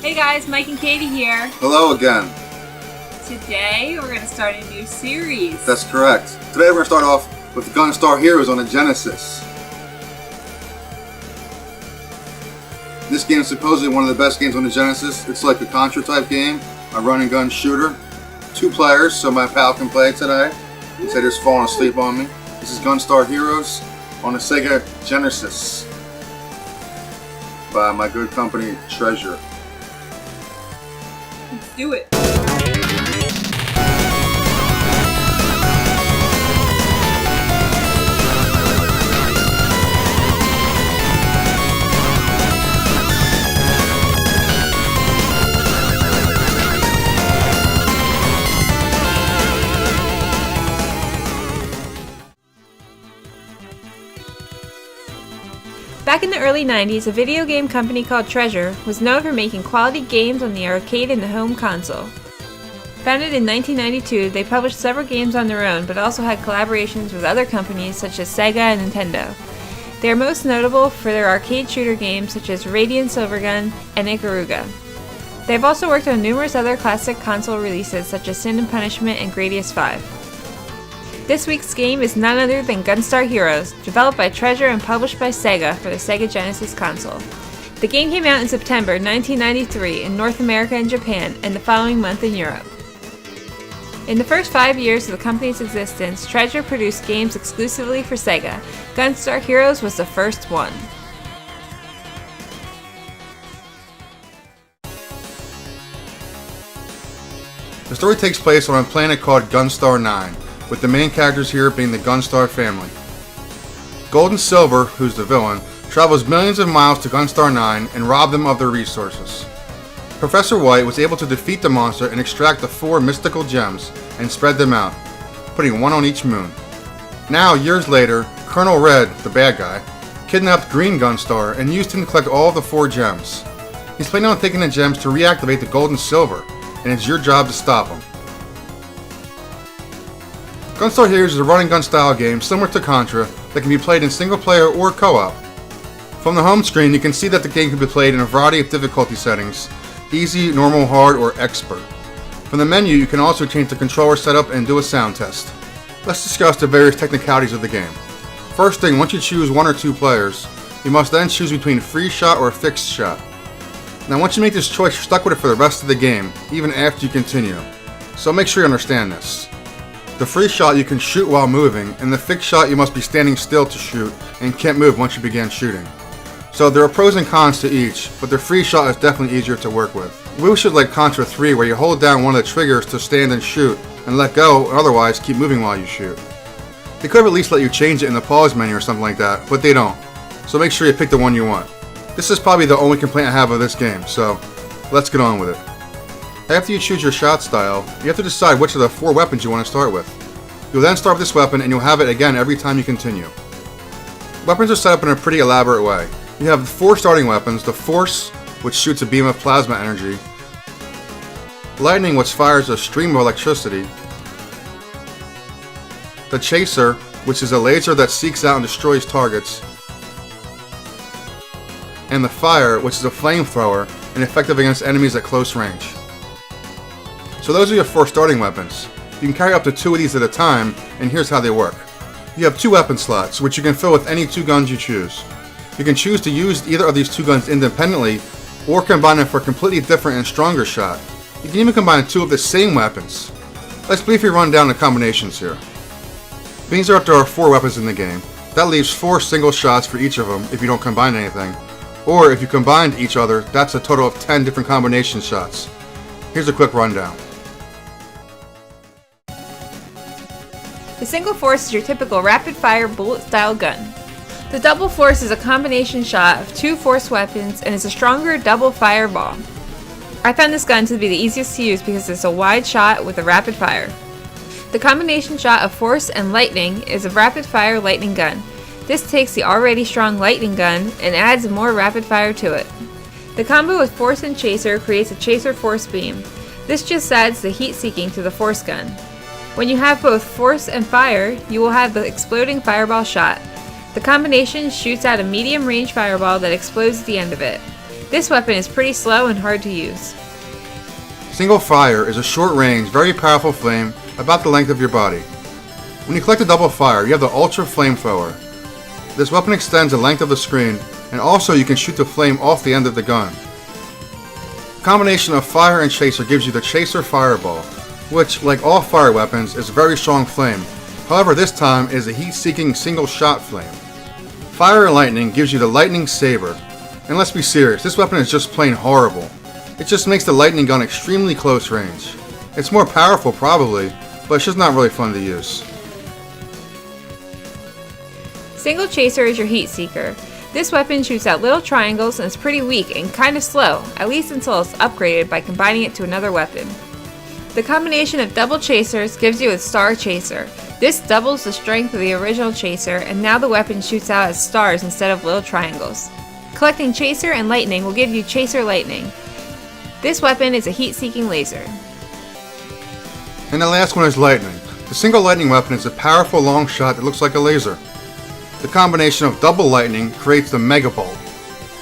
Hey guys, Mike and Katie here. Hello again. Today we're going to start a new series. That's correct. Today we're going to start off with Gunstar Heroes on the Genesis. This game is supposedly one of the best games on the Genesis. It's like a Contra type game, a run and gun shooter. 2 players, so my pal can play today. He said he's falling asleep on me. This is Gunstar Heroes on the Sega Genesis by my good company, Treasure. Let's do it. Back in the early 90s, a video game company called Treasure was known for making quality games on the arcade and the home console. Founded in 1992, they published several games on their own, but also had collaborations with other companies such as Sega and Nintendo. They are most notable for their arcade shooter games such as Radiant Silvergun and Ikaruga. They have also worked on numerous other classic console releases such as Sin and Punishment and Gradius 5. This week's game is none other than Gunstar Heroes, developed by Treasure and published by Sega for the Sega Genesis console. The game came out in September 1993 in North America and Japan, and the following month in Europe. In the first 5 years of the company's existence, Treasure produced games exclusively for Sega. Gunstar Heroes was the first one. The story takes place on a planet called Gunstar 9. With the main characters here being the Gunstar family. Gold and Silver, who's the villain, travels millions of miles to Gunstar 9 and rob them of their resources. Professor White was able to defeat the monster and extract the 4 mystical gems and spread them out, putting 1 on each moon. Now, years later, Colonel Red, the bad guy, kidnapped Green Gunstar and used him to collect all of the 4 gems. He's planning on taking the gems to reactivate the Gold and Silver, and it's your job to stop him. Gunstar Heroes is a run and gun style game similar to Contra that can be played in single player or co-op. From the home screen, you can see that the game can be played in a variety of difficulty settings: easy, normal, hard, or expert. From the menu, you can also change the controller setup and do a sound test. Let's discuss the various technicalities of the game. First thing, once you choose 1 or 2 players, you must then choose between free shot or fixed shot. Now once you make this choice, you're stuck with it for the rest of the game, even after you continue. So make sure you understand this. The free shot you can shoot while moving, and the fixed shot you must be standing still to shoot and can't move once you begin shooting. So there are pros and cons to each, but the free shot is definitely easier to work with. Woo should like Contra 3 where you hold down one of the triggers to stand and shoot, and let go, and otherwise keep moving while you shoot. They could have at least let you change it in the pause menu or something like that, but they don't. So make sure you pick the one you want. This is probably the only complaint I have of this game, so let's get on with it. After you choose your shot style, you have to decide which of the 4 weapons you want to start with. You'll then start with this weapon and you'll have it again every time you continue. Weapons are set up in a pretty elaborate way. You have 4 starting weapons: the Force, which shoots a beam of plasma energy, Lightning, which fires a stream of electricity, the Chaser, which is a laser that seeks out and destroys targets, and the Fire, which is a flamethrower and effective against enemies at close range. So those are your 4 starting weapons. You can carry up to 2 of these at a time, and here's how they work. You have 2 weapon slots, which you can fill with any 2 guns you choose. You can choose to use either of these 2 guns independently, or combine them for a completely different and stronger shot. You can even combine 2 of the same weapons. Let's briefly run down the combinations here. These are up to our 4 weapons in the game. That leaves 4 single shots for each of them if you don't combine anything. Or if you combined each other, that's a total of 10 different combination shots. Here's a quick rundown. The single force is your typical rapid-fire bullet-style gun. The double force is a combination shot of 2 force weapons and is a stronger double fireball. I found this gun to be the easiest to use because it's a wide shot with a rapid fire. The combination shot of force and lightning is a rapid-fire lightning gun. This takes the already strong lightning gun and adds more rapid fire to it. The combo with force and chaser creates a chaser force beam. This just adds the heat seeking to the force gun. When you have both force and fire, you will have the exploding fireball shot. The combination shoots out a medium range fireball that explodes at the end of it. This weapon is pretty slow and hard to use. Single fire is a short-range, very powerful flame about the length of your body. When you collect a double fire, you have the Ultra Flamethrower. This weapon extends the length of the screen, and also you can shoot the flame off the end of the gun. The combination of fire and chaser gives you the Chaser Fireball, which, like all fire weapons, is a very strong flame. However, this time is a heat-seeking single-shot flame. Fire and lightning gives you the Lightning Saber. And let's be serious, this weapon is just plain horrible. It just makes the lightning gun extremely close range. It's more powerful probably, but it's just not really fun to use. Single Chaser is your heat seeker. This weapon shoots out little triangles and is pretty weak and kinda slow, at least until it's upgraded by combining it to another weapon. The combination of double chasers gives you a Star Chaser. This doubles the strength of the original Chaser, and now the weapon shoots out as stars instead of little triangles. Collecting Chaser and Lightning will give you Chaser Lightning. This weapon is a heat-seeking laser. And the last one is Lightning. The single lightning weapon is a powerful long shot that looks like a laser. The combination of double lightning creates the Mega Bolt.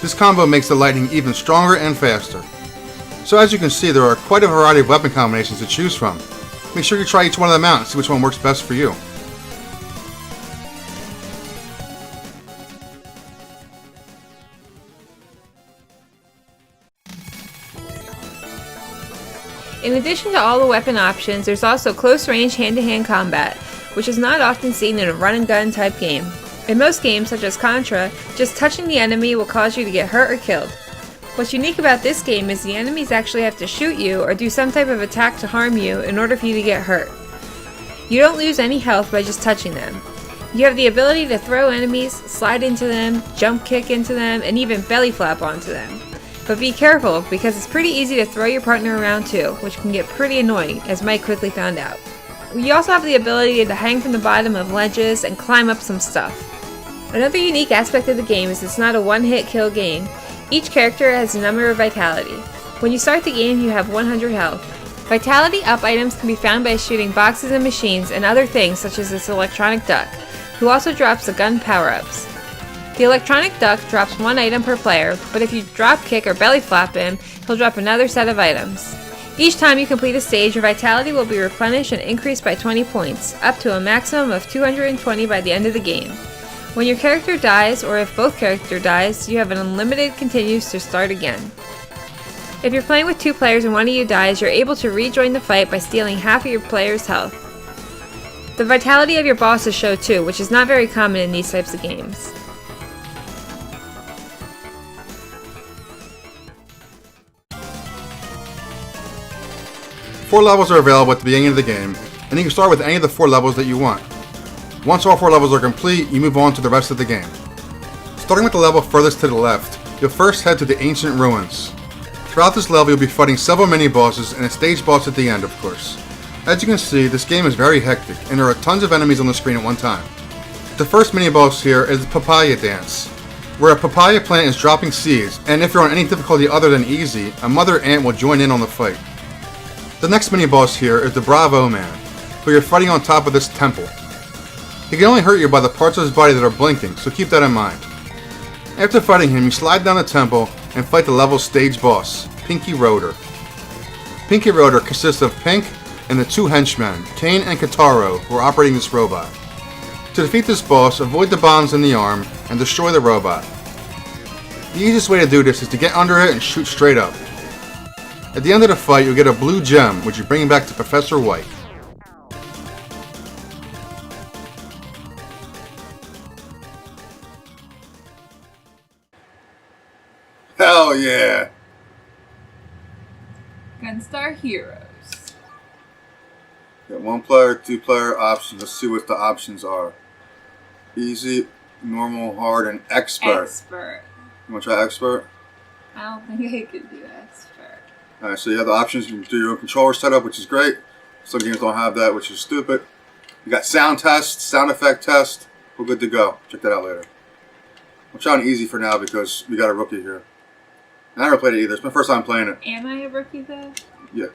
This combo makes the lightning even stronger and faster. So as you can see, there are quite a variety of weapon combinations to choose from. Make sure you try each one of them out and see which one works best for you. In addition to all the weapon options, there's also close-range hand-to-hand combat, which is not often seen in a run-and-gun type game. In most games, such as Contra, just touching the enemy will cause you to get hurt or killed. What's unique about this game is the enemies actually have to shoot you or do some type of attack to harm you in order for you to get hurt. You don't lose any health by just touching them. You have the ability to throw enemies, slide into them, jump kick into them, and even belly flap onto them. But be careful, because it's pretty easy to throw your partner around too, which can get pretty annoying, as Mike quickly found out. You also have the ability to hang from the bottom of ledges and climb up some stuff. Another unique aspect of the game is it's not a one-hit kill game. Each character has a number of vitality. When you start the game, you have 100 health. Vitality up items can be found by shooting boxes and machines and other things such as this electronic duck, who also drops the gun power-ups. The electronic duck drops one item per player, but if you drop kick or belly flap him, he'll drop another set of items. Each time you complete a stage, your vitality will be replenished and increased by 20 points, up to a maximum of 220 by the end of the game. When your character dies, or if both characters dies, you have an unlimited continues to start again. If you're playing with two players and one of you dies, you're able to rejoin the fight by stealing half of your player's health. The vitality of your bosses show too, which is not very common in these types of games. Four levels are available at the beginning of the game, and you can start with any of the 4 levels that you want. Once all 4 levels are complete, you move on to the rest of the game. Starting with the level furthest to the left, you'll first head to the Ancient Ruins. Throughout this level, you'll be fighting several mini-bosses and a stage boss at the end, of course. As you can see, this game is very hectic, and there are tons of enemies on the screen at one time. The first mini-boss here is the Papaya Dance, where a papaya plant is dropping seeds, and if you're on any difficulty other than easy, a mother ant will join in on the fight. The next mini-boss here is the Bravo Man, who you're fighting on top of this temple. He can only hurt you by the parts of his body that are blinking, so keep that in mind. After fighting him, you slide down the temple and fight the level's stage boss, Pinky Rotor. Pinky Rotor consists of Pink and the 2 henchmen, Kane and Kataro, who are operating this robot. To defeat this boss, avoid the bombs in the arm and destroy the robot. The easiest way to do this is to get under it and shoot straight up. At the end of the fight, you'll get a blue gem, which you bring back to Professor White. Hell yeah! Gunstar Heroes. Got 1 player, 2 player options. Let's see what the options are. Easy, normal, hard, and expert. Expert. You want to try expert? I don't think I could do expert. Alright, so you have the options. You can do your own controller setup, which is great. Some games don't have that, which is stupid. You got sound test, sound effect test. We're good to go. Check that out later. I'm trying easy for now because we got a rookie here. And I never played it either. It's my first time playing it. Am I a rookie though? Yeah.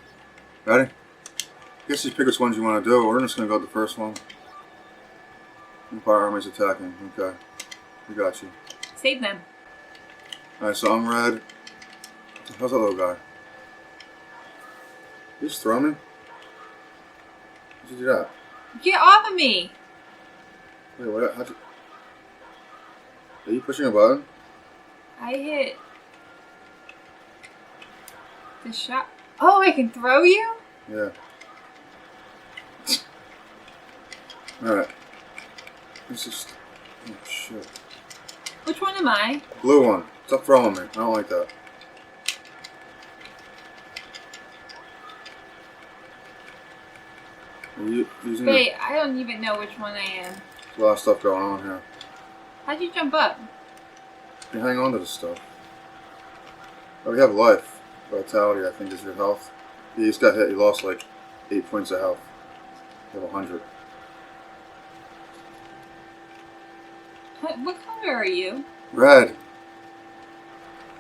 Ready? I guess you pick which ones you want to do. We're just going to go with the first one. Empire Army's attacking. Okay. We got you. Save them. Alright, so I'm red. How's that little guy? You just throw me? How'd you do that? Get off of me! Wait, what? How'd you... Are you pushing a button? I hit the shot. Oh, I can throw you? Yeah. Alright. This is... Oh, shit. Which one am I? Blue one. Stop throwing me. I don't like that. Are you using Wait, I don't even know which one I am. There's a lot of stuff going on here. How'd you jump up? You hang on to this stuff. Oh, we have life. Vitality, I think, is your health. You just got hit. You lost like 8 points of health. You have 100. What color are you? Red.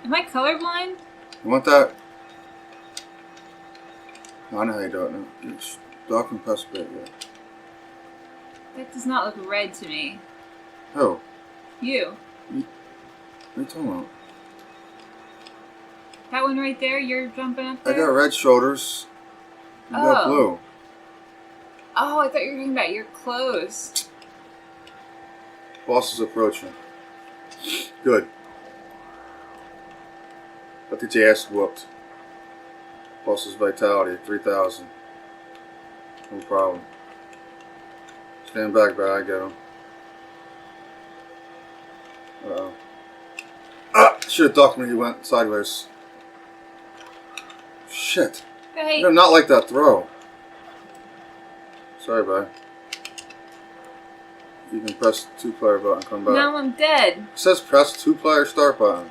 Am I colorblind? You want that? No, I know how you do it now. It's dark and press bit, yeah. That does not look red to me. Oh. You. What are you talking about? That one right there, you're jumping up I there? got red shoulders. You got blue. Oh, I thought you were talking about your clothes. Boss is approaching. Good. But get your ass whooped. Boss's vitality, 3,000. No problem. Stand back, but I get him. Uh-oh. Ah! Should have ducked when he went sideways. Shit. Hey. I do not like that throw. Sorry, bye. You can press the 2-player button and come back. Now I'm dead. It says press 2-player start button.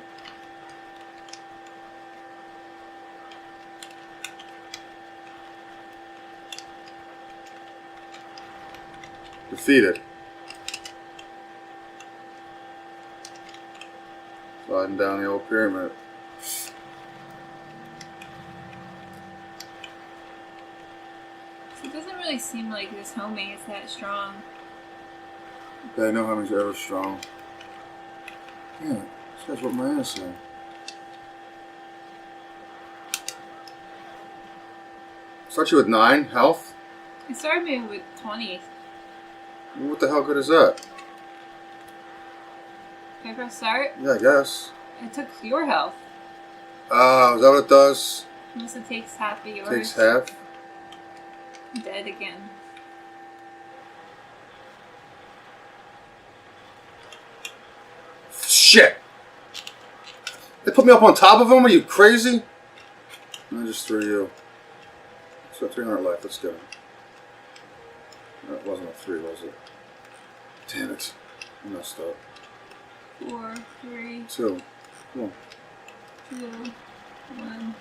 Defeated. Sliding down the old pyramid. It doesn't really seem like this homing is that strong. I know how many's ever strong. Yeah, this guy's what my ass said. Start you with 9 health? It started me with 20. What the hell good is that? Can I press start? Yeah, I guess. It took your health. Is that what it does? Unless it takes half of yours. Takes half? I'm dead again. Shit! They put me up on top of him? Are you crazy? I just threw you. So 300 life, let's go. That wasn't a 3, was it? Damn it. I messed up. 4, 3, 2. Come on. 2, 1.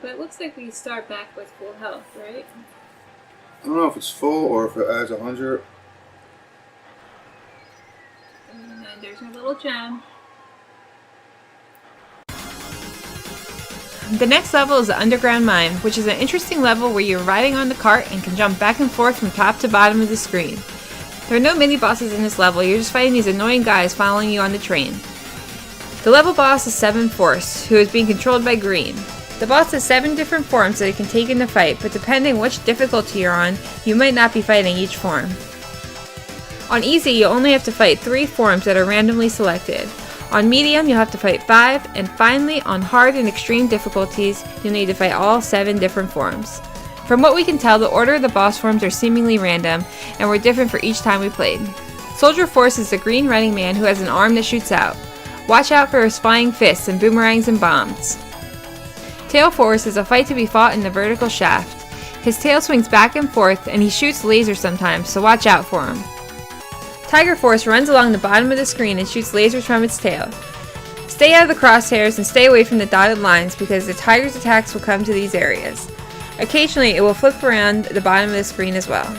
But it looks like we start back with full health, right? I don't know if it's full or if it adds 100. And there's our little gem. The next level is the Underground Mine, which is an interesting level where you're riding on the cart and can jump back and forth from top to bottom of the screen. There are no mini-bosses in this level, you're just fighting these annoying guys following you on the train. The level boss is 7 Force, who is being controlled by Green. The boss has 7 different forms that it can take in the fight, but depending which difficulty you're on, you might not be fighting each form. On Easy, you only have to fight 3 forms that are randomly selected. On Medium, you'll have to fight 5, and finally, on Hard and Extreme difficulties, you'll need to fight all 7 different forms. From what we can tell, the order of the boss forms are seemingly random, and were different for each time we played. Soldier Force is the green running man who has an arm that shoots out. Watch out for his flying fists and boomerangs and bombs. Tail Force is a fight to be fought in the vertical shaft. His tail swings back and forth, and he shoots lasers sometimes, so watch out for him. Tiger Force runs along the bottom of the screen and shoots lasers from its tail. Stay out of the crosshairs and stay away from the dotted lines because the tiger's attacks will come to these areas. Occasionally, it will flip around the bottom of the screen as well.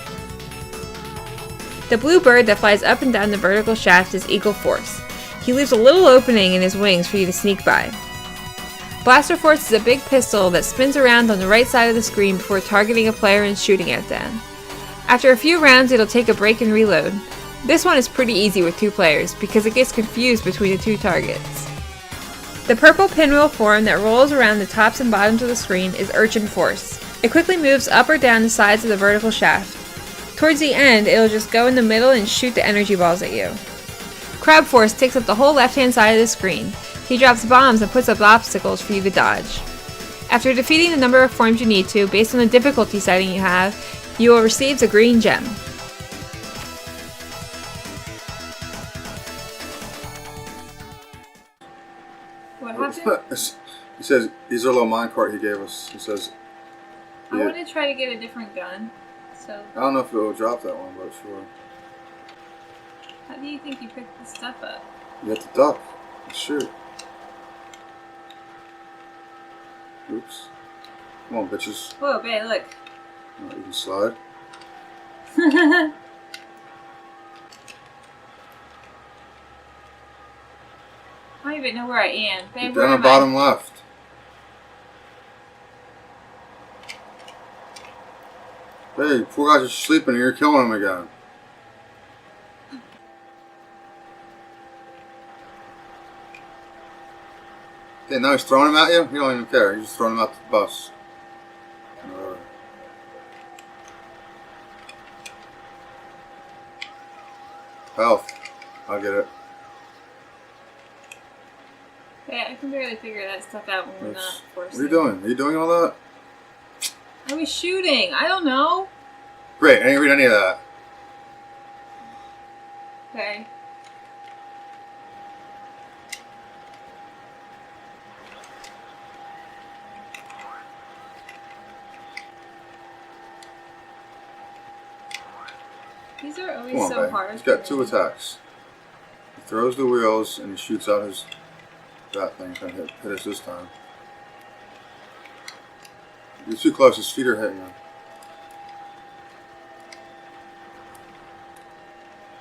The blue bird that flies up and down the vertical shaft is Eagle Force. He leaves a little opening in his wings for you to sneak by. Blaster Force is a big pistol that spins around on the right side of the screen before targeting a player and shooting at them. After a few rounds, it'll take a break and reload. This one is pretty easy with 2 players because it gets confused between the 2 targets. The purple pinwheel form that rolls around the tops and bottoms of the screen is Urchin Force. It quickly moves up or down the sides of the vertical shaft. Towards the end, it'll just go in the middle and shoot the energy balls at you. Crab Force takes up the whole left-hand side of the screen. He drops bombs and puts up obstacles for you to dodge. After defeating the number of forms you need to, based on the difficulty setting you have, you will receive the green gem. What happened? He says, these are a little minecart he gave us. He says, I want to try to get a different gun. So I don't know if it will drop that one, but sure. How do you think you picked this stuff up? You have to duck. Shoot. Oops. Come on, bitches. Whoa, babe, look. You can slide. I don't even know where I am. Babe, You're down the bottom left. Hey, poor guys are sleeping and you're killing them again. Okay, now he's throwing them at you? You don't even care. You're just throwing them out the bus. Health. I'll get it. Yeah, I can barely figure that stuff out when we're not forced. What are you doing? Are you doing all that? I was shooting. I don't know. Great, I didn't read any of that. Okay. These are always Come on, so babe. hard. He's got 2 attacks. He throws the wheels and he shoots out his... That thing's gonna hit us this time. You're too close, his feet are hitting you.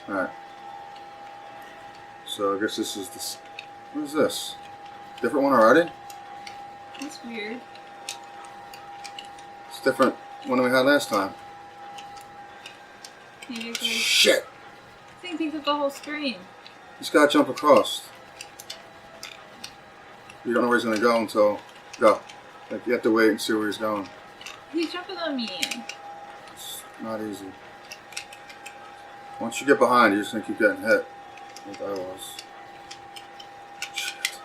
Alright. So I guess this is this. What is this? Different one already? That's weird. It's different one than we had last time. Maybe it's like, Shit! I think he took the whole screen. He's gotta jump across. You don't know where he's gonna go until... Go. Like, you have to wait and see where he's going. He's jumping on me. It's not easy. Once you get behind, you're just gonna keep getting hit. Like I was. Shit.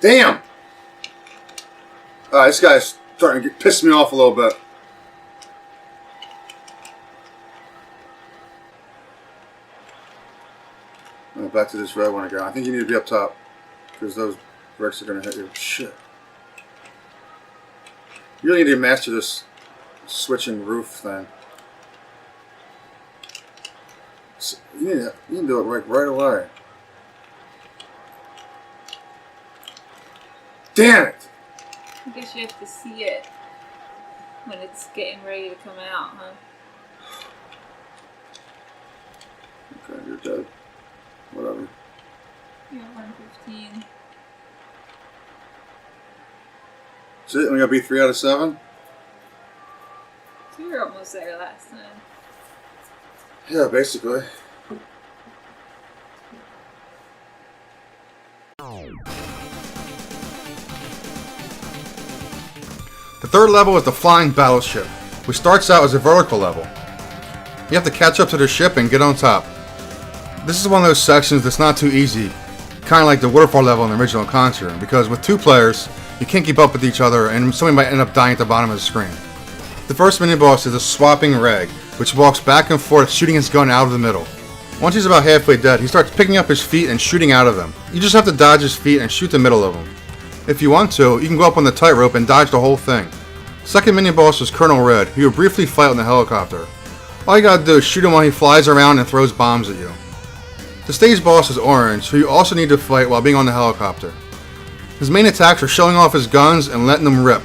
Damn! Alright, this guy's starting to piss me off a little bit. Alright, back to this red one again. I think you need to be up top. Because those bricks are gonna hit you. Shit. You really need to master this switching roof thing. You can do it right away. Damn it! I guess you have to see it when it's getting ready to come out, huh? Okay, you're dead. Whatever. You're at 115. That's it? We gotta be 3 out of 7? So you were almost there last time. Yeah, basically. The third level is the Flying Battleship, which starts out as a vertical level. You have to catch up to the ship and get on top. This is one of those sections that's not too easy, kind of like the waterfall level in the original Contra, because with 2 players, you can't keep up with each other and somebody might end up dying at the bottom of the screen. The first mini-boss is a swapping rag, which walks back and forth shooting his gun out of the middle. Once he's about halfway dead, he starts picking up his feet and shooting out of them. You just have to dodge his feet and shoot the middle of them. If you want to, you can go up on the tightrope and dodge the whole thing. Second mini-boss is Colonel Red, who you'll briefly fight on the helicopter. All you gotta do is shoot him while he flies around and throws bombs at you. The stage boss is Orange, who you also need to fight while being on the helicopter. His main attacks are showing off his guns and letting them rip.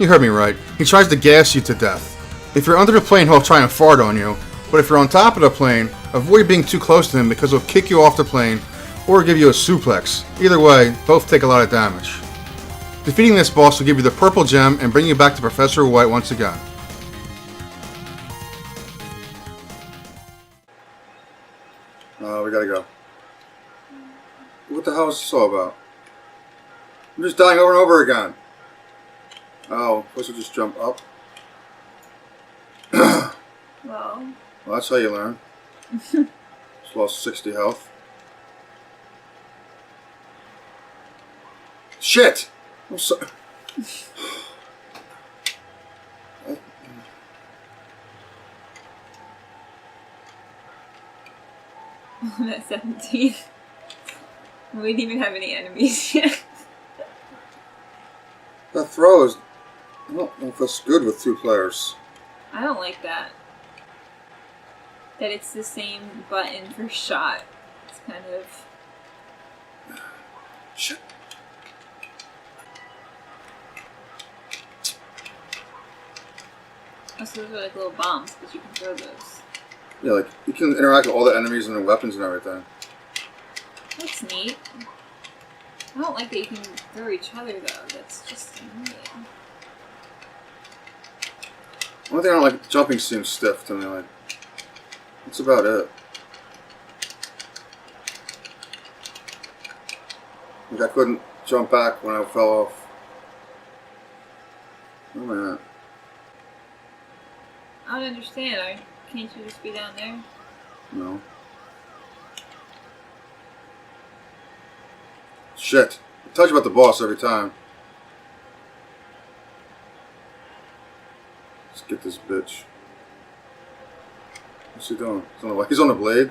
You heard me right, he tries to gas you to death. If you're under the plane, he'll try and fart on you, but if you're on top of the plane, avoid being too close to him because he'll kick you off the plane or give you a suplex. Either way, both take a lot of damage. Defeating this boss will give you the purple gem and bring you back to Professor White once again. We gotta go. What the hell is this all about? I'm just dying over and over again. Oh, supposed to just jump up? Well, that's how you learn. Just lost 60 health. Shit! I'm so... I'm at 17. We didn't even have any enemies yet. That throw is... I don't know if that's good with 2 players. I don't like that. That it's the same button for shot. It's kind of... Shit. Oh, so those are like little bombs, but you can throw those. Yeah, like, you can interact with all the enemies and the weapons and everything. That's neat. I don't like that you can throw each other, though. That's just annoying. One thing I don't like, jumping seems stiff to me, like... That's about it. Like, I couldn't jump back when I fell off. Oh, man. I don't understand. Can't you just be down there? No. Shit. I tell you about the boss every time. Let's get this bitch. What's he doing? He's on the blade.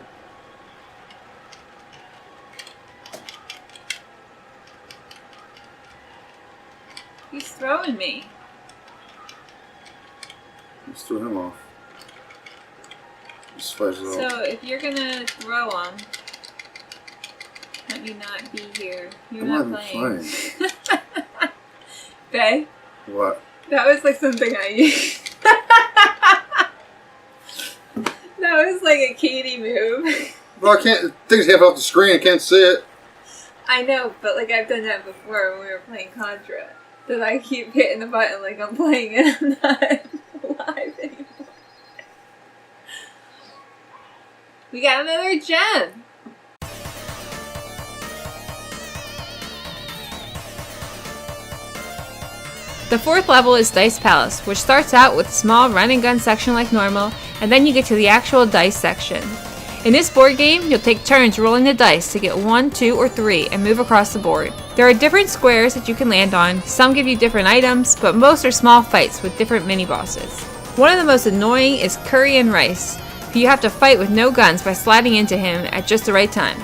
He's throwing me. Let's throw him off. This fight's So if you're gonna throw him, let me not be here. You're I'm not not playing. even Bae, What? that was like something I used. That was like a Katie move. Well, I can't. Things half off the screen. I can't see it. I know, but like I've done that before when we were playing Contra. That I keep hitting the button like I'm playing it. I'm not live anymore. We got another gem. The 4th level is Dice Palace, which starts out with a small run and gun section like normal, and then you get to the actual dice section. In this board game, you'll take turns rolling the dice to get 1, 2, or 3 and move across the board. There are different squares that you can land on, some give you different items, but most are small fights with different mini-bosses. One of the most annoying is Curry and Rice, who you have to fight with no guns by sliding into him at just the right time.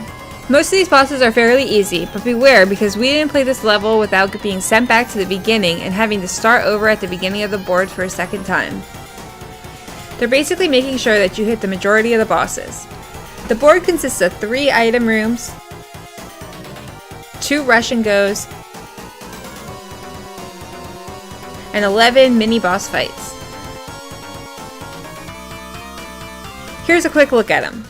Most of these bosses are fairly easy, but beware because we didn't play this level without being sent back to the beginning and having to start over at the beginning of the board for a second time. They're basically making sure that you hit the majority of the bosses. The board consists of 3 item rooms, 2 rush and goes, and 11 mini-boss fights. Here's a quick look at them.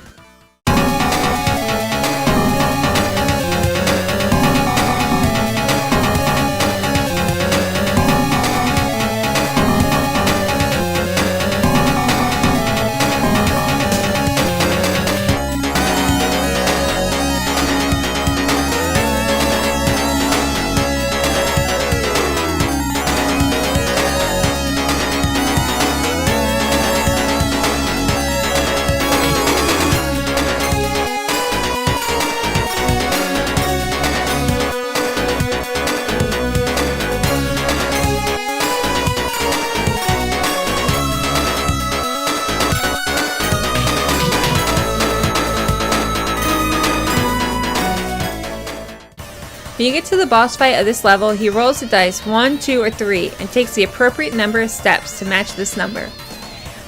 When you get to the boss fight of this level, he rolls the dice 1, 2, or 3 and takes the appropriate number of steps to match this number.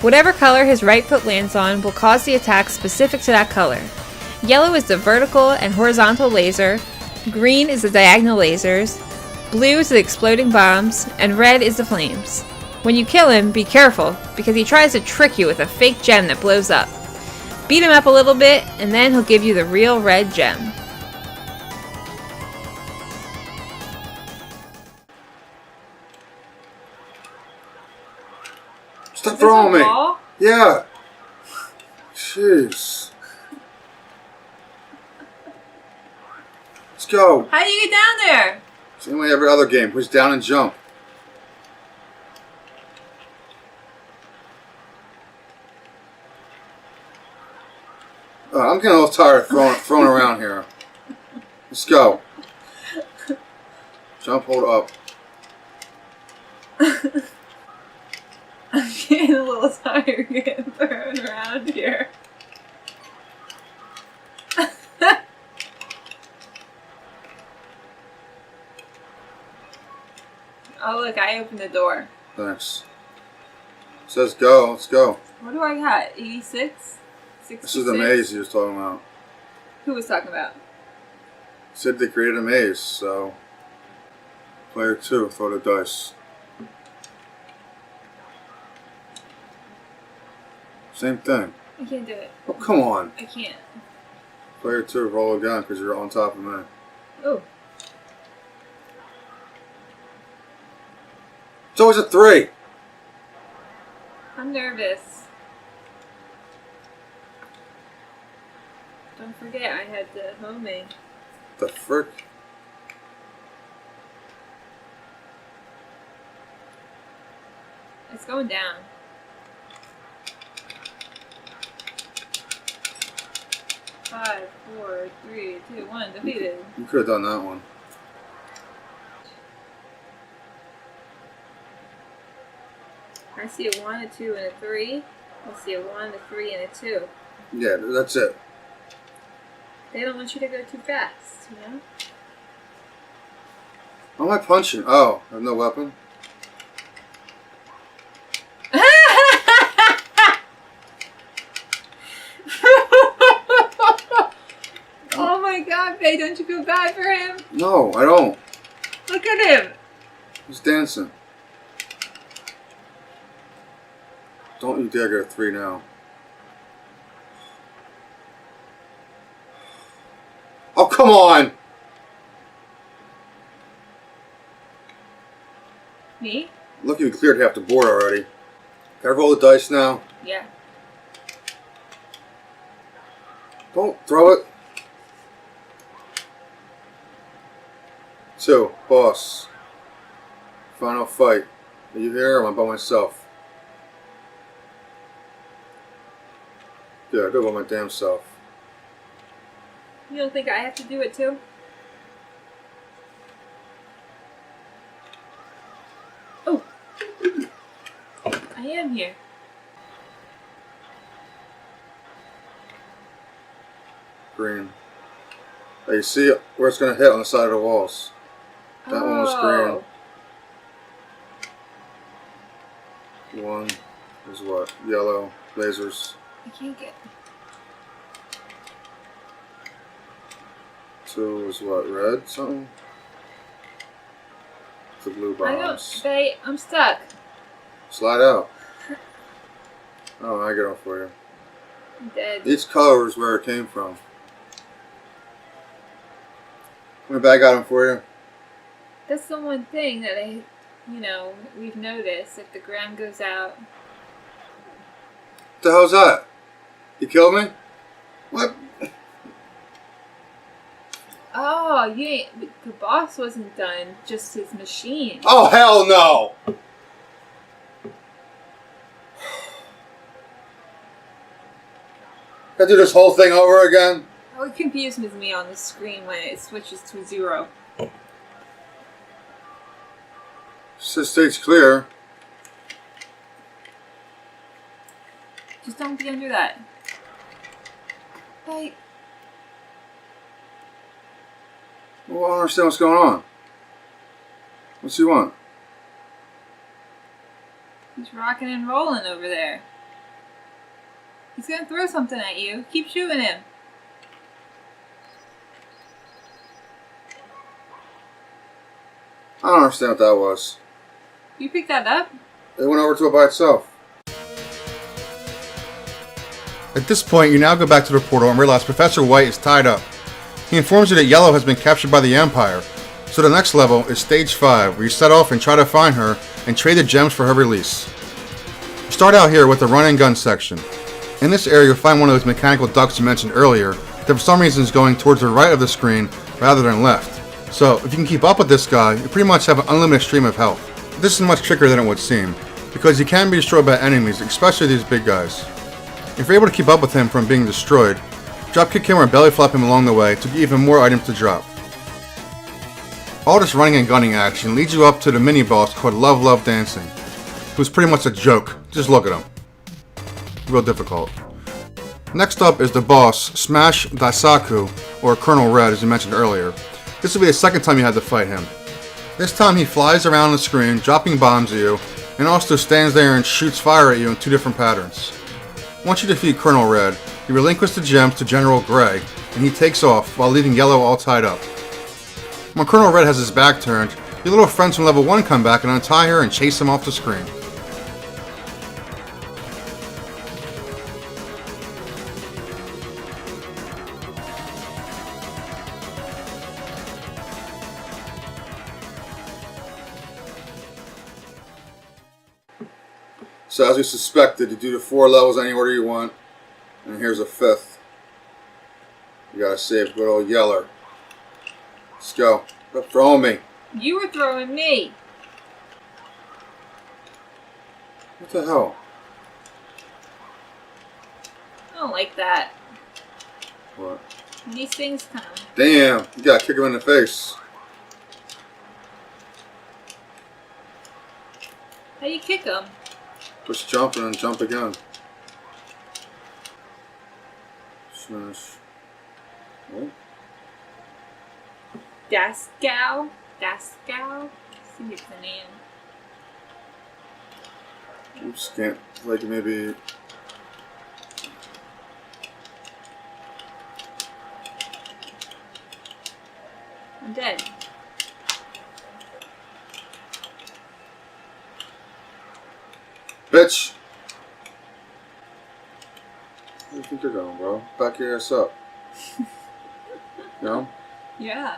Whatever color his right foot lands on will cause the attack specific to that color. Yellow is the vertical and horizontal laser, green is the diagonal lasers, blue is the exploding bombs, and red is the flames. When you kill him, be careful, because he tries to trick you with a fake gem that blows up. Beat him up a little bit, and then he'll give you the real red gem. Stop throwing me! Yeah! Jeez. go. How do you get down there? Same way every other game. Push down and jump. I'm getting a little tired of throwing around here. Let's go. Jump, hold up. I'm getting a little tired getting thrown around here. Oh look, I opened the door. Thanks. It says go. Let's go. What do I got? 86? 66? This is the maze he was talking about. Who was talking about? Said they created a maze, so player 2, throw the dice. Same thing. I can't do it. Oh, come on. I can't. Player 2, roll again because you're on top of me. Oh. It's always a 3. I'm nervous. Don't forget, I had the homing. The frick? It's going down. Five, four, three, two, one. Defeated. You could have done that one. I see a 1, a 2, and a 3. I see a 1, a 3, and a 2. Yeah, that's it. They don't want you to go too fast, you know? How am I punching? Oh, I have no weapon? Oh my god, Faye, don't you feel bad for him? No, I don't. Look at him! He's dancing. Don't you dare get a 3 now. Oh, come on! Me? Look, you cleared half the board already. Can I roll the dice now? Yeah. Don't throw it. 2, boss. Final fight. Are you here or am I by myself? Yeah, I do it by my damn self. You don't think I have to do it too? Oh! I am here. Green. Hey, you see where it's going to hit on the side of the walls? That one was green. 1 is what? Yellow. Lasers. I can't get... 2 is what? Red? Something? The blue I don't... bombs. Faye, I'm stuck. Slide out. Oh, I get off for you. I'm dead. Each color is where it came from. Let me back out for you. That's the one thing that we've noticed. If the ground goes out... What the hell's that? You killed me? What? Oh, you ain't... The boss wasn't done. Just his machine. Oh, hell no! Gotta do this whole thing over again? Oh, it confuses me on the screen when it switches to 0. Says stage clear. Just don't be under that. Like... Well, I don't understand what's going on. What's he want? He's rocking and rolling over there. He's gonna throw something at you. Keep shooting him. I don't understand what that was. You picked that up? It went over to it by itself. At this point, you now go back to the portal and realize Professor White is tied up. He informs you that Yellow has been captured by the Empire. So the next level is Stage 5, where you set off and try to find her and trade the gems for her release. You start out here with the run and gun section. In this area, you'll find one of those mechanical ducks you mentioned earlier that for some reason is going towards the right of the screen rather than left. So, if you can keep up with this guy, you pretty much have an unlimited stream of health. This is much trickier than it would seem, because he can be destroyed by enemies, especially these big guys. If you're able to keep up with him from being destroyed, drop kick him or belly flap him along the way to get even more items to drop. All this running and gunning action leads you up to the mini-boss called Love Love Dancing, who's pretty much a joke. Just look at him. Real difficult. Next up is the boss, Smash Daisaku, or Colonel Red, as you mentioned earlier. This will be the second time you had to fight him. This time he flies around the screen, dropping bombs at you, and also stands there and shoots fire at you in 2 different patterns. Once you defeat Colonel Red, you relinquish the gems to General Gray, and he takes off while leaving Yellow all tied up. When Colonel Red has his back turned, your little friends from level 1 come back and untie her and chase him off the screen. So as we suspected, you do the 4 levels any order you want, and here's a 5th. You gotta save good old Yeller. Let's go. Stop throwing me. You were throwing me. What the hell? I don't like that. What? When these things come. Damn, you gotta kick him in the face. How do you kick them? Push jump and then jump again. Smash. What? Daskal? Daskal? I think it's the name. Oops, can't. Like maybe. I'm dead. Bitch! Where do you think you're going, bro? Back your ass up. You know? Yeah.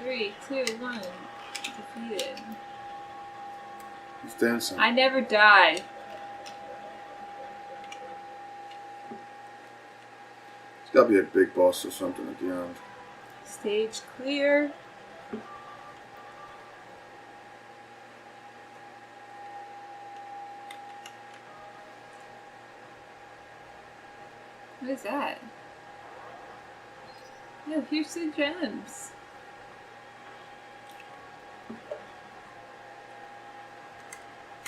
3, 2, 1. Defeated. He's dancing. I never died. It's gotta be a big boss or something at the end. Stage clear. What is that? No, here's the gems.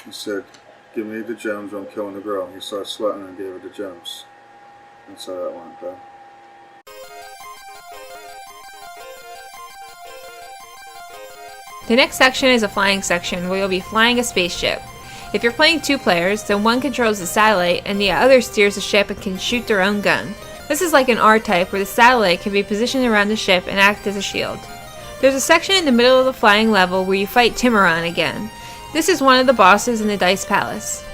He said, give me the gems or I'm killing the girl. He started sweating and gave her the gems. That's how that went, bro. The next section is a flying section where you'll be flying a spaceship. If you're playing 2 players, then one controls the satellite and the other steers the ship and can shoot their own gun. This is like an R-type where the satellite can be positioned around the ship and act as a shield. There's a section in the middle of the flying level where you fight Timuron again. This is one of the bosses in the Dice Palace.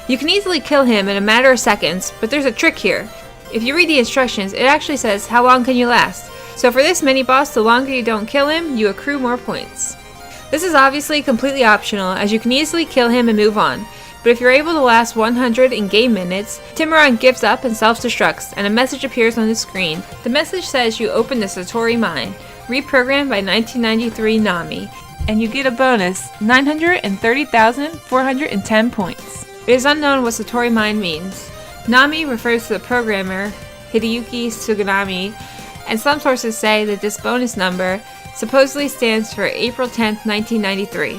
You can easily kill him in a matter of seconds, but there's a trick here. If you read the instructions, it actually says how long can you last. So for this mini-boss, the longer you don't kill him, you accrue more points. This is obviously completely optional, as you can easily kill him and move on, but if you're able to last 100 in-game minutes, Timuron gives up and self-destructs, and a message appears on the screen. The message says you open the Satori Mine, reprogrammed by 1993 Nami, and you get a bonus 930,410 points. It is unknown what Satori Mine means. Nami refers to the programmer, Hideyuki Tsuganami, and some sources say that this bonus number supposedly stands for April 10th, 1993.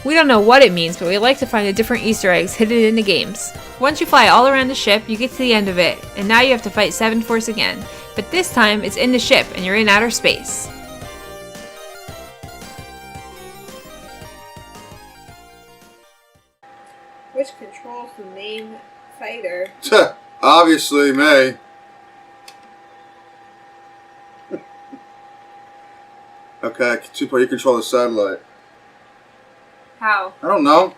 We don't know what it means, but we like to find the different Easter eggs hidden in the games. Once you fly all around the ship, you get to the end of it, and now you have to fight Seven Force again. But this time, it's in the ship, and you're in outer space. Which controls the main fighter? Obviously, May. Okay, 2-player, you control the satellite. How? I don't know.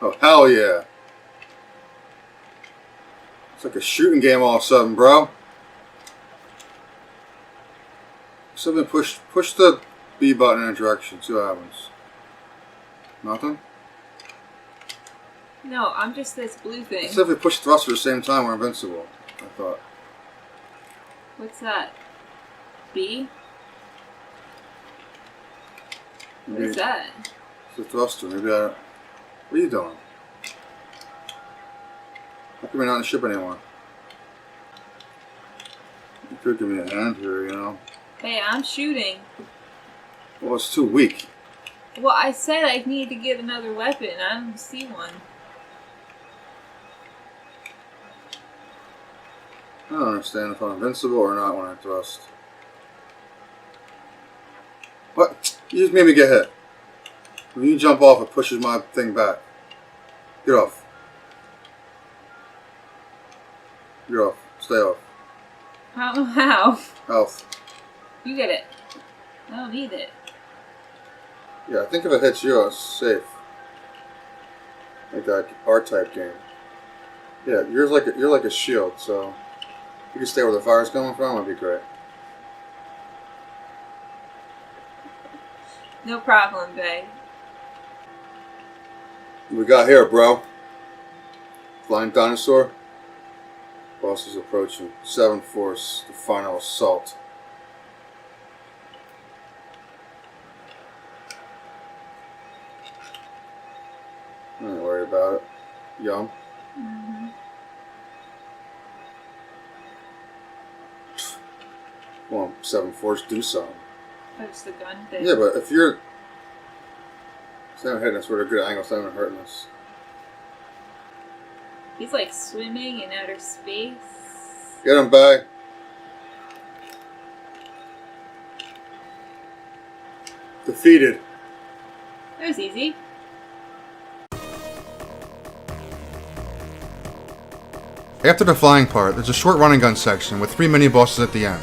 Oh, hell yeah. It's like a shooting game all of a sudden, bro. Something push the B button in a direction, see what happens. Nothing? No, I'm just this blue thing. Let's see if we push thrust at the same time, we're invincible, I thought. What's that? B? What is that? It's a thruster. Maybe I... What are you doing? How come you're not on the ship anymore? You could give me a hand here, you know. Hey, I'm shooting. Well, it's too weak. Well, I said I need to get another weapon. I don't see one. I don't understand if I'm invincible or not when I thrust. What? You just made me get hit. When you jump off, it pushes my thing back. Get off. Get off. Stay off. I don't know how. Health. You get it. I don't need it. Yeah, I think if it hits you, it's safe. Like that R-type game. Yeah, you're like a shield, so you can stay where the fire's coming from. That'd be great. No problem, babe. What we got here, bro? Flying dinosaur. Boss is approaching. 7th Force, the final assault. I'm not worried about it. Yum. Mm-hmm. Come on, 7th Force, do something. That's the gun thing. Yeah, but if you're... It's not hitting us with a good angle, it's not even hurting us. He's like swimming in outer space. Get him back. Defeated. That was easy. After the flying part, there's a short running gun section with 3 mini bosses at the end.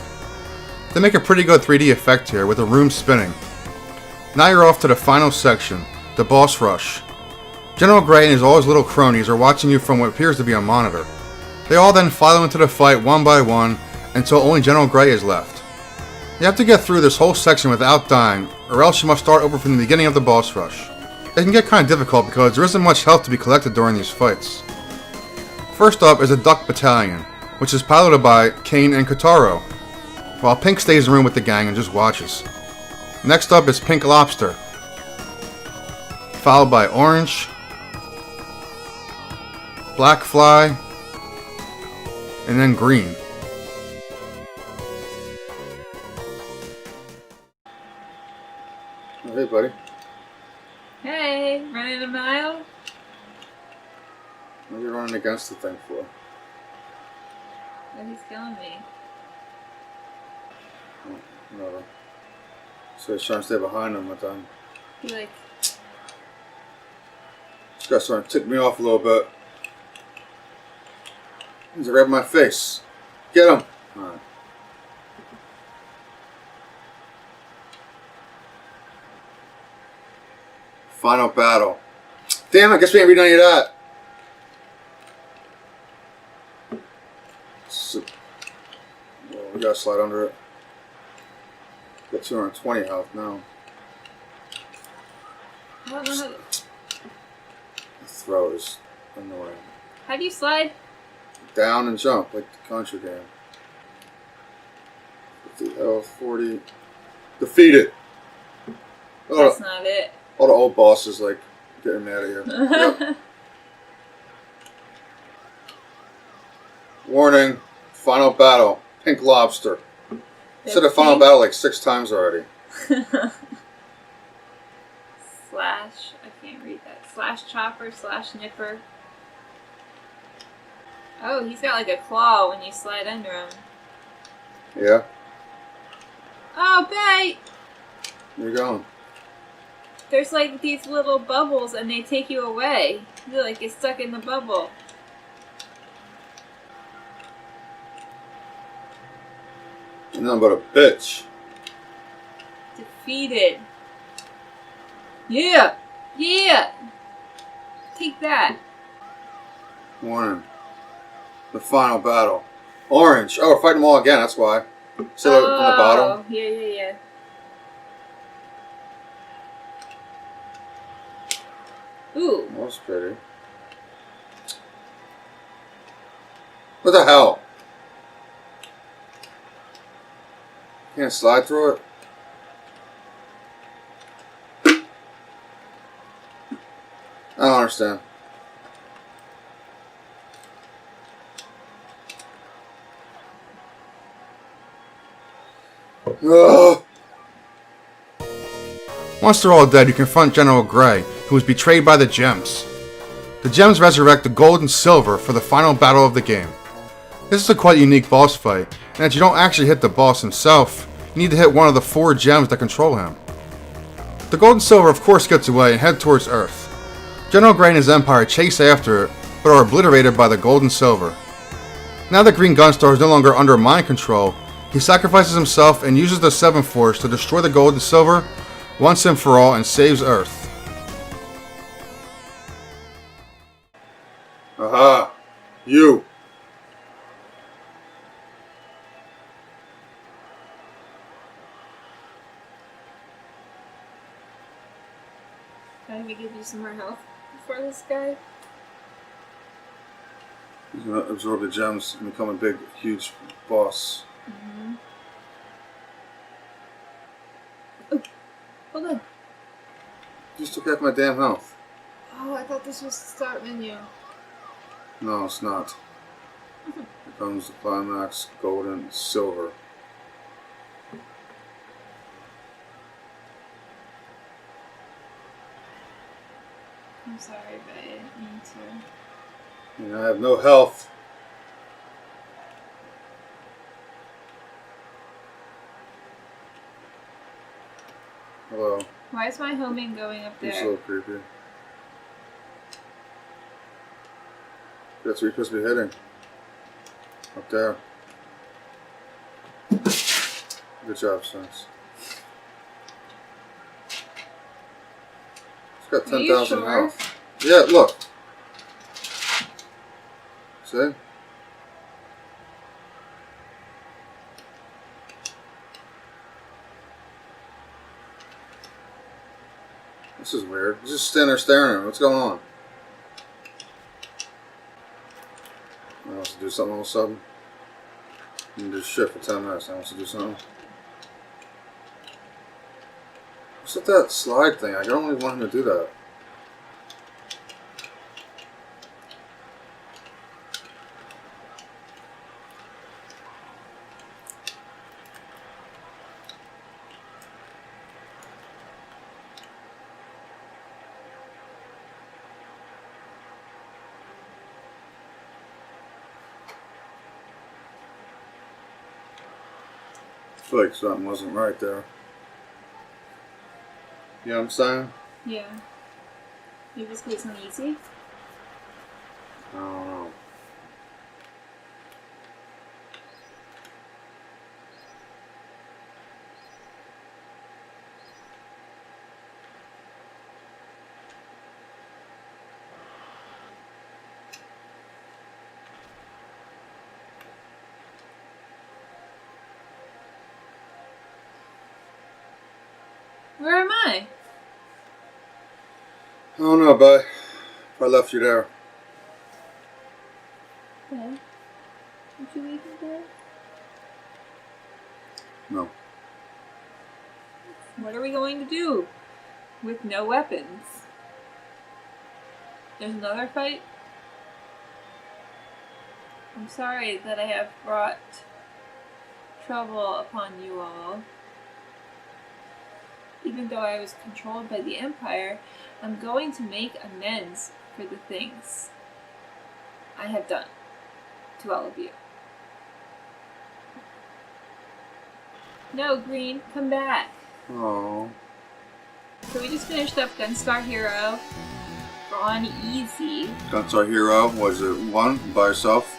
They make a pretty good 3D effect here with the room spinning. Now you're off to the final section, the boss rush. General Gray and all his little cronies are watching you from what appears to be a monitor. They all then file into the fight one by one until only General Gray is left. You have to get through this whole section without dying, or else you must start over from the beginning of the boss rush. It can get kind of difficult because there isn't much health to be collected during these fights. First up is the Duck Battalion, which is piloted by Kane and Kotaro, while Pink stays in the room with the gang and just watches. Next up is Pink Lobster, followed by Orange, Black Fly, and then Green. Oh, hey, buddy. Hey, running a mile? What are you running against the thing for? Oh, he's killing me. Oh, whatever. So he's trying to stay behind him with them. He like... This guy's starting to tick me off a little bit. He's right in my face. Get him! Alright. Final battle. Damn, I guess we ain't reading any of that. So, well, we gotta slide under it. Got 220 health now. I don't know how... The throw is annoying. How do you slide? Down and jump, like the Contra game. 50 health, 40. Defeated! That's not it. All the old bosses, like, getting mad at you. Yep. Warning, final battle, Pink Lobster. I said the final battle like 6 times already. Slash, I can't read that. Slash chopper, slash nipper. Oh, he's got like a claw when you slide under him. Yeah? Oh, bait! Where you going? There's like these little bubbles and they take you away. You like get stuck in the bubble. You're nothing but a bitch. Defeated. Yeah! Yeah! Take that. Warning. The final battle. Orange. Oh, we're fighting them all again, that's why. See on the bottom? Yeah. Ooh. That was pretty. What the hell? Can't slide through it? I don't understand. Ugh. Once they're all dead, you confront General Grey, who was betrayed by the gems. The gems resurrect the gold and silver for the final battle of the game. This is a quite unique boss fight, and as you don't actually hit the boss himself, you need to hit one of the 4 gems that control him. The gold and silver of course gets away and head towards Earth. General Grey and his empire chase after it, but are obliterated by the gold and silver. Now that Green Gunstar is no longer under mind control, he sacrifices himself and uses the 7th Force to destroy the gold and silver once and for all and saves Earth. Aha! You! Trying to give you some more health before this guy. He's gonna absorb the gems and become a big, huge boss. Mm-hmm. Oh, hold on. You just took half my damn health. Oh, I thought this was the start menu. No, it's not. Here comes the climax, gold and silver. I'm sorry, but I didn't mean to. And I have no health. Hello. Why is my homing going up You're there? so creepy. That's where you're supposed to be hitting. Up there. Good job, Sense. It's got 10,000 sure? health. Yeah, look. See? This is weird. He's just standing there staring at me. What's going on? I want to do something all of a sudden. You can do shit for 10 minutes. I want to do something. What's with that slide thing? I don't really want him to do that. I feel like something wasn't right there. You know what I'm saying? Yeah. Maybe this goes on easy? I don't know. Where am I? I don't know, bud. If I left you there. Okay. Did you leave me there? No. What are we going to do with no weapons? There's another fight? I'm sorry that I have brought trouble upon you all. Even though I was controlled by the Empire, I'm going to make amends for the things I have done to all of you. No, Green, come back. Oh. So we just finished up Gunstar Hero on easy. Gunstar Hero, was it one by yourself?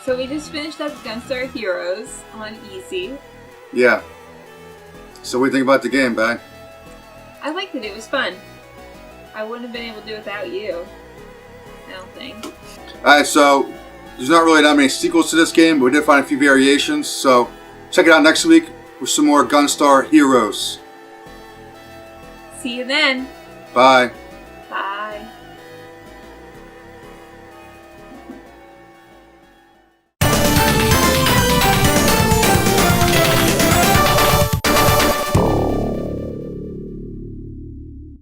So we just finished up Gunstar Heroes on easy. Yeah. So what do you think about the game, babe? I liked it. It was fun. I wouldn't have been able to do it without you. I don't think. Alright, so there's not really that many sequels to this game, but we did find a few variations. So check it out next week with some more Gunstar Heroes. See you then. Bye.